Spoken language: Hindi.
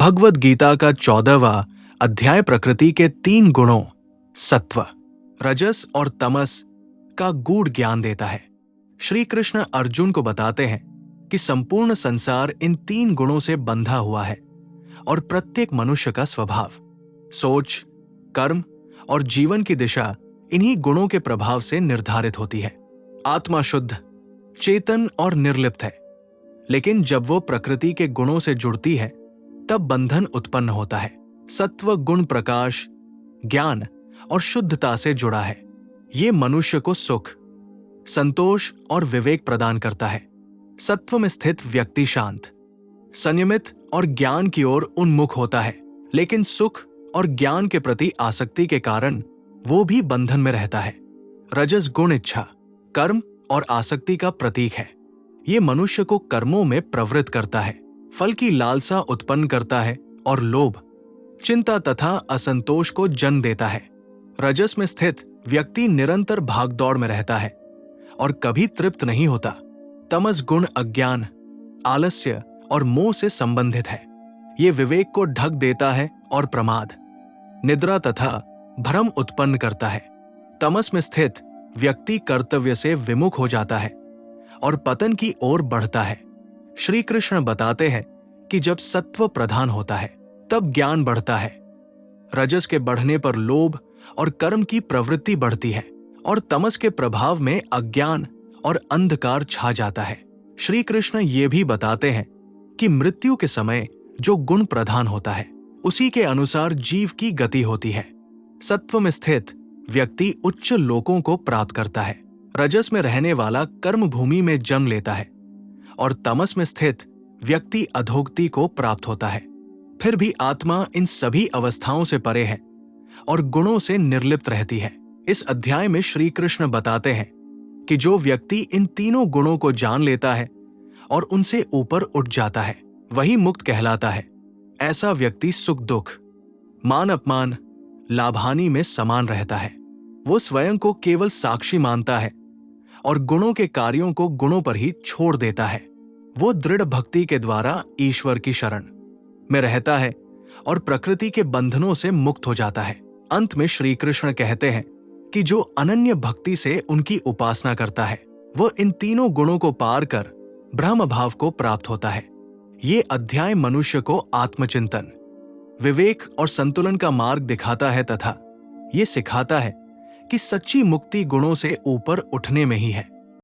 भगवद गीता का 14वां अध्याय प्रकृति के 3 गुणों सत्व, रजस और तमस का गूढ़ ज्ञान देता है। श्री कृष्ण अर्जुन को बताते हैं कि संपूर्ण संसार इन 3 गुणों से बंधा हुआ है और प्रत्येक मनुष्य का स्वभाव, सोच, कर्म और जीवन की दिशा इन्हीं गुणों के प्रभाव से निर्धारित होती है। आत्मा शुद्ध, चेतन और निर्लिप्त है, लेकिन जब वो प्रकृति के गुणों से जुड़ती है तब बंधन उत्पन्न होता है। सत्व गुण प्रकाश, ज्ञान और शुद्धता से जुड़ा है। ये मनुष्य को सुख, संतोष और विवेक प्रदान करता है। सत्व में स्थित व्यक्ति शांत, संयमित और ज्ञान की ओर उन्मुख होता है, लेकिन सुख और ज्ञान के प्रति आसक्ति के कारण वो भी बंधन में रहता है। रजस गुण इच्छा, कर्म और आसक्ति का प्रतीक है। ये मनुष्य को कर्मों में प्रवृत्त करता है, फल की लालसा उत्पन्न करता है और लोभ, चिंता तथा असंतोष को जन्म देता है। रजस में स्थित व्यक्ति निरंतर भागदौड़ में रहता है और कभी तृप्त नहीं होता। तमस गुण अज्ञान, आलस्य और मोह से संबंधित है। ये विवेक को ढक देता है और प्रमाद, निद्रा तथा भ्रम उत्पन्न करता है। तमस में स्थित व्यक्ति कर्तव्य से विमुख हो जाता है और पतन की ओर बढ़ता है। श्री कृष्ण बताते हैं कि जब सत्व प्रधान होता है तब ज्ञान बढ़ता है। रजस के बढ़ने पर लोभ और कर्म की प्रवृत्ति बढ़ती है और तमस के प्रभाव में अज्ञान और अंधकार छा जाता है। श्री कृष्ण ये भी बताते हैं कि मृत्यु के समय जो गुण प्रधान होता है उसी के अनुसार जीव की गति होती है। सत्व में स्थित व्यक्ति उच्च लोकों को प्राप्त करता है। रजस में रहने वाला कर्म भूमि में जन्म लेता है और तमस में स्थित व्यक्ति अधोगति को प्राप्त होता है। फिर भी आत्मा इन सभी अवस्थाओं से परे है और गुणों से निर्लिप्त रहती है। इस अध्याय में श्री कृष्ण बताते हैं कि जो व्यक्ति इन तीनों गुणों को जान लेता है और उनसे ऊपर उठ जाता है वही मुक्त कहलाता है। ऐसा व्यक्ति सुख दुख, मान अपमान, लाभहानि में समान रहता है। वो स्वयं को केवल साक्षी मानता है और गुणों के कार्यों को गुणों पर ही छोड़ देता है। वो दृढ़ भक्ति के द्वारा ईश्वर की शरण में रहता है और प्रकृति के बंधनों से मुक्त हो जाता है। अंत में श्री कृष्ण कहते हैं कि जो अनन्य भक्ति से उनकी उपासना करता है वो इन तीनों गुणों को पार कर ब्रह्म भाव को प्राप्त होता है। ये अध्याय मनुष्य को आत्मचिंतन, विवेक और संतुलन का मार्ग दिखाता है तथा ये सिखाता है कि सच्ची मुक्ति गुणों से ऊपर उठने में ही है।